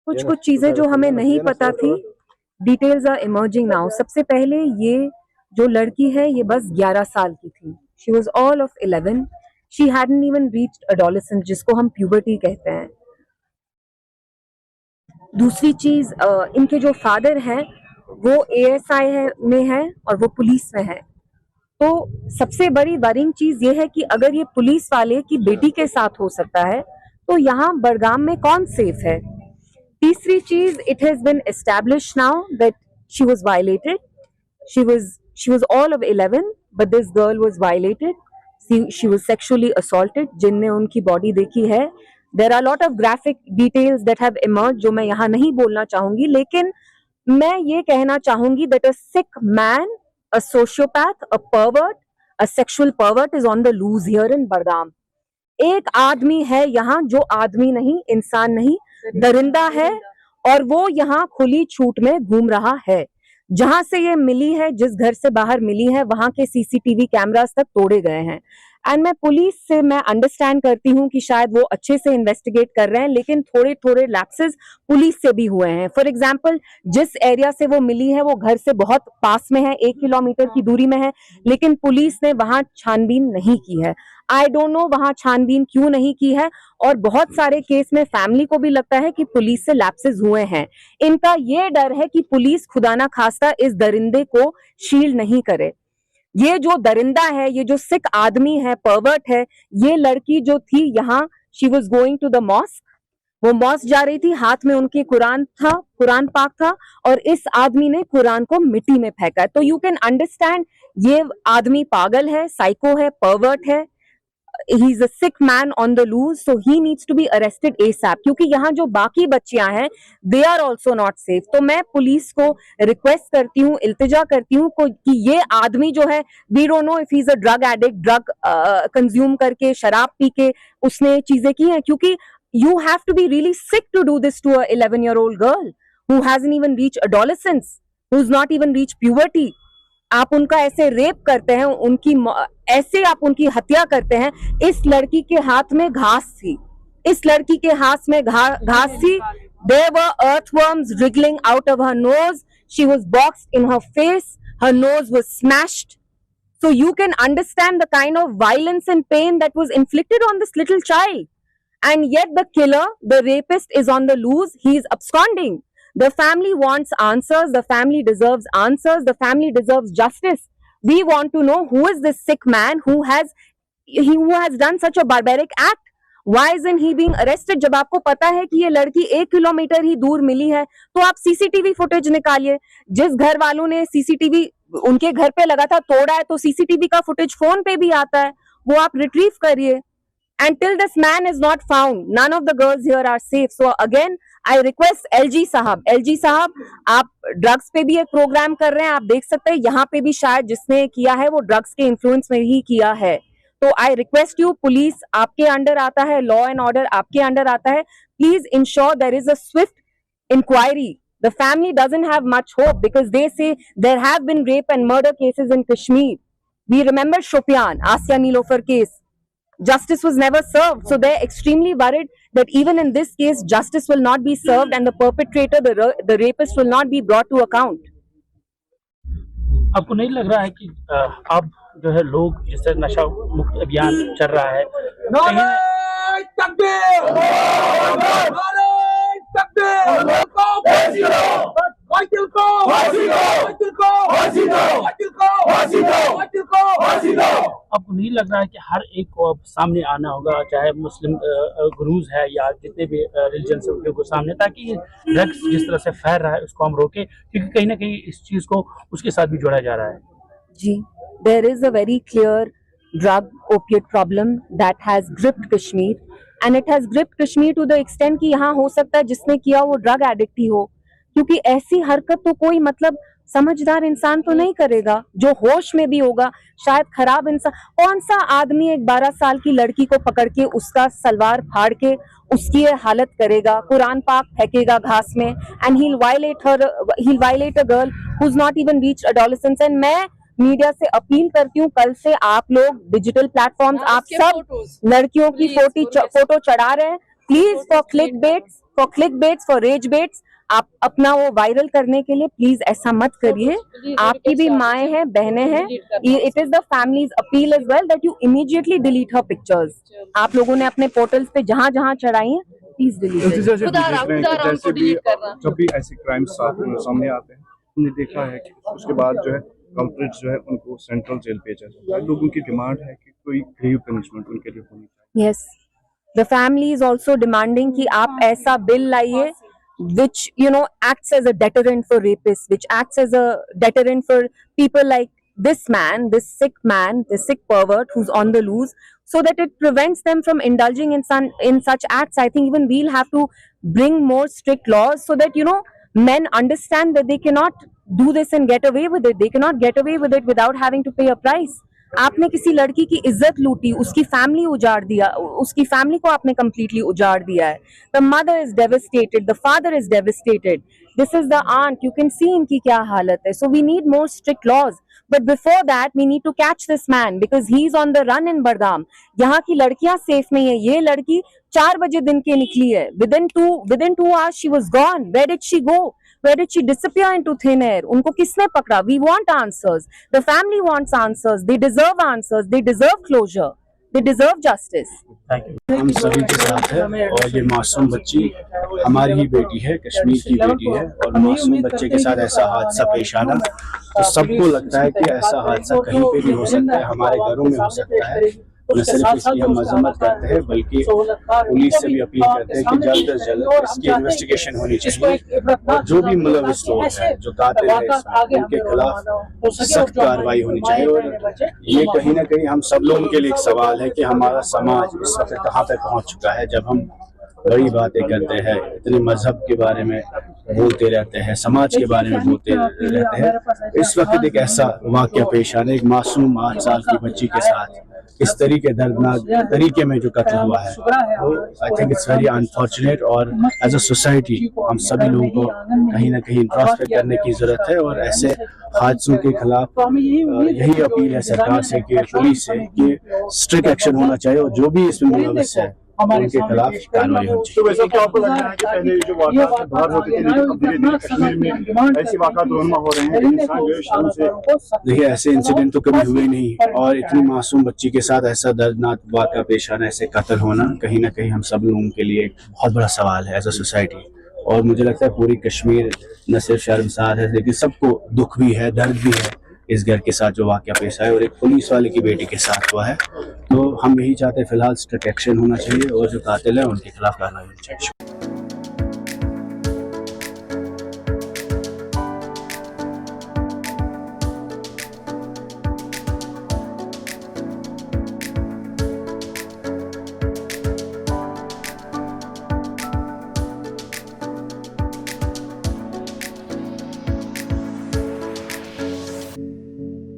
कुछ चीजें जो हमें नहीं पता थी, डिटेल्स आर इमर्जिंग नाउ। सबसे पहले ये जो लड़की है ये बस 11 साल की थी। She was all of 11। She hadn't even reached adolescence, जिसको हम प्यूबर्टी कहते हैं। दूसरी चीज, इनके जो फादर हैं वो एएसआई में है और वो पुलिस में है। तो सबसे बड़ी वरिंग चीज ये है कि अगर ये पुलिस वाले की बेटी के साथ हो सकता है तो यहाँ बड़गाम में कौन सेफ है। तीसरी चीज, it has been establish now that she was violated. She was all of 11 but this girl was violated. She was sexually assaulted. जिनने उनकी बॉडी देखी है, there are lot of graphic details that have emerge जो मैं यहाँ नहीं बोलना चाहूंगी, लेकिन मैं ये कहना चाहूंगी that a sick man, a sociopath, a pervert, a sexual pervert is on the loose here in Bardam. एक आदमी है यहाँ जो आदमी नहीं, इंसान नहीं, दरिंदा है, और वो यहाँ खुली छूट में घूम रहा है। जहां से ये मिली है, जिस घर से बाहर मिली है, वहां के सीसीटीवी कैमरास तक तोड़े गए हैं। एंड मैं पुलिस से मैं अंडरस्टैंड करती हूँ कि शायद वो अच्छे से इन्वेस्टिगेट कर रहे हैं, लेकिन थोड़े थोड़े लैप्सेस पुलिस से भी हुए हैं। फॉर एग्जाम्पल, जिस एरिया से वो मिली है वो घर से बहुत पास में है, 1 किलोमीटर की दूरी में है, लेकिन पुलिस ने वहां छानबीन नहीं की है। आई डोंट नो वहां छानबीन क्यों नहीं की है, और बहुत सारे केस में फैमिली को भी लगता है कि पुलिस से लैप्सेस हुए हैं। इनका ये डर है कि पुलिस खुदा ना खास्ता इस दरिंदे को शील्ड नहीं करे। ये जो दरिंदा है, ये जो सिक आदमी है, परवर्ट है, ये लड़की जो थी यहाँ, she was going to the mosque. वो मॉस्क जा रही थी, हाथ में उनके कुरान था, कुरान पाक था, और इस आदमी ने कुरान को मिट्टी में फेंका। तो यू कैन अंडरस्टैंड ये आदमी पागल है, साइको है, परवर्ट है। He is a sick man on the loose, so he needs to be arrested ASAP, क्योंकि यहाँ जो बाकी बच्चियां हैं they are also not safe. तो मैं पुलिस को रिक्वेस्ट करती हूँ, इल्तिजा करती हूँ कि ये आदमी जो है, we don't know if he is a drug addict, drug consume करके, शराब पी के उसने चीजें की हैं, क्योंकि you have to be really sick to do this to a 11-year-old girl who hasn't even reached adolescence, who's not even reached puberty. आप उनका ऐसे रेप करते हैं, ऐसे आप उनकी हत्या करते हैं। इस लड़की के हाथ में घास थी, इस लड़की के हाथ में घास थी। There were earthworms wriggling out of her nose. She was boxed in her face. Her nose was smashed. So you can understand the kind of violence and pain that was inflicted on this little child. And yet the killer, the rapist, is on the loose. He is absconding. The family wants answers. The family deserves answers. The family deserves justice. We want to know who is this sick man who has done such a barbaric act. Why isn't he being arrested? जब आपको पता है कि ये लड़की 1 kilometre ही दूर मिली है, तो आप सीसीटीवी फुटेज निकालिए। जिस घर वालों ने सीसीटीवी उनके घर पे लगा था तोड़ा है, तो सीसीटीवी का फुटेज फोन पे भी आता है, वो आप रिट्रीव करिए। And till this man is not found, none of the girls here are safe. So again, I request LG साहब, आप ड्रग्स पे भी एक प्रोग्राम कर रहे हैं, आप देख सकते हैं यहाँ पे भी शायद जिसने किया है वो ड्रग्स के इन्फ्लुएंस में ही किया है। तो आई रिक्वेस्ट यू, पुलिस आपके अंडर आता है, लॉ एंड ऑर्डर आपके अंडर आता है, please ensure there is a swift inquiry. The family doesn't have much hope because they say there have been rape and murder cases in Kashmir. We remember Shopian, Asya Nilofer case. Justice was never served, so they're extremely worried that even in this case justice will not be served and the perpetrator, the rapist, will not be brought to account. आपको नहीं लग रहा है कि अब जो है लोग जैसे नशा मुक्त अभियान चल रहा है, आपको नहीं लग रहा है कि हर एक को अब सामने आना होगा, चाहे मुस्लिम गुरूज है या जितने भी रिलीजन से उनके सामने, ताकि ड्रग्स जिस तरह से फैल रहा है उसको हम रोके, क्योंकि कहीं ना कहीं इस चीज को उसके साथ भी जोड़ा जा रहा है। जी, there is a very clear drug opiate problem that has gripped Kashmir, and it has gripped Kashmir to the extent कि यहाँ हो सकता है जिसने किया वो ड्रग एडिक्ट ही हो, क्योंकि ऐसी हरकत तो कोई मतलब समझदार इंसान तो नहीं करेगा, जो होश में भी होगा शायद खराब इंसान। कौन सा आदमी एक 12 साल की लड़की को पकड़ के उसका सलवार फाड़ के उसकी ये हालत करेगा, कुरान पाक फेंकेगा घास में, and he'll violate a girl who's not even reached adolescence. And मैं मीडिया से अपील करती हूँ, कल से आप लोग डिजिटल प्लेटफॉर्म्स, आप सब लड़कियों की फोटो चढ़ा रहे हैं, please for click baits, for click baits, for rage baits, आप अपना वो वायरल करने के लिए प्लीज ऐसा मत करिए। आपकी भी माएँ हैं, बहनें हैं, it is the families appeal as well that you immediately delete her pictures. आप लोगों ने अपने पोर्टल्स पे जहां जहां चढ़ाई हैं, प्लीज डिलीट। जैसे भी जब भी ऐसे क्राइम्स सामने आते हैं, हमने देखा है कि उसके बाद जो है कल्प्रिट्स जो है उनको सेंट्रल जेल भेजा जाता है। लोगों की डिमांड है कि कोई ग्रेव पनिशमेंट उनके लिए होनी चाहिए। Yes, the family is also demanding कि आप ऐसा बिल लाइए which acts as a deterrent for rapists, which acts as a deterrent for people like this man, this sick pervert who's on the loose, so that it prevents them from indulging in such acts. I think even we'll have to bring more strict laws so that men understand that they cannot do this and get away with it. They cannot get away with it without having to pay a price. आपने किसी लड़की की इज्जत लूटी, उसकी family उजाड़ दिया, उसकी फैमिली को आपने कंप्लीटली उजाड़ दिया है। The mother is devastated, the father is devastated, this is the aunt, you can see इनकी क्या हालत है। So we need more strict laws, but before that we need to catch this man because he is on the run in Budgam. यहाँ की लड़कियां safe नहीं है। ये लड़की 4 बजे दिन के निकली है, within two hours she was gone. Where did she go? Where did she disappear into thin air? उनको किसने पकड़ा? We want answers. The family wants answers. They deserve answers. They deserve closure. They deserve justice. हम सभी के साथ है और ये मासूम बच्ची हमारी ही बेटी है, कश्मीर की बेटी है और मासूम बच्चे के साथ ऐसा हादसा पेश आना तो सबको लगता है कि ऐसा हादसा कहीं पे भी हो सकता है, हमारे घरों में हो सकता है। न सिर्फ इसकी हम मजम्मत करते हैं बल्कि पुलिस से भी अपील करते हैं कि जल्द से जल्द इसकी इन्वेस्टिगेशन होनी चाहिए और जो भी मुलविस लोग हैं, जो कातिल है इसमें, उनके खिलाफ सख्त कार्रवाई होनी चाहिए। और ये कहीं ना कहीं हम सब लोगों के लिए एक सवाल है कि हमारा समाज इस वक्त कहाँ तक पहुँच चुका है। जब हम बड़ी बातें करते हैं, इतने मजहब के बारे में बोलते रहते हैं, समाज के बारे में बोलते रहते हैं, इस वक्त एक ऐसा वाकया पेश आने, एक मासूम 8 साल की बच्ची के साथ इस तरीके दर्दनाक तरीके में जो कत्ल हुआ है, I think it's very unfortunate. और एज अ सोसाइटी हम सभी लोगों को कहीं ना कहीं इंट्रोस्पेक्ट करने की जरूरत है और ऐसे हादसों के खिलाफ यही अपील है सरकार से कि पुलिस से कि स्ट्रिक्ट एक्शन होना चाहिए और जो भी इसमें मुलविस है उनके खिलाफ कार्रवाई होनी चाहिए। तो वैसे क्या आपको लग रहा है कि पहले जो वाक़यात बाहर होते थे, अब धीरे-धीरे कश्मीर में ऐसे वाक़यात रोनमा हो रहे हैं? इंसान जो है शर्म से देखिए ऐसे इंसिडेंट तो कभी हुए नहीं और इतनी मासूम बच्ची के साथ ऐसा दर्दनाक वाक़या पेश आना, ऐसे कत्ल होना कहीं ना कहीं हम सब लोगों के लिए एक बहुत बड़ा सवाल है एज अ सोसाइटी। और मुझे लगता है पूरी कश्मीर न सिर्फ शर्मसार है लेकिन सबको दुख भी है, दर्द भी है इस घर के साथ जो वाक़या पेश आया और एक पुलिस वाले की बेटी के साथ हुआ है। तो हम यही चाहते हैं फिलहाल स्ट्रिक्ट एक्शन होना चाहिए और जो कातिल है उनके खिलाफ कार्रवाई होनी चाहिए।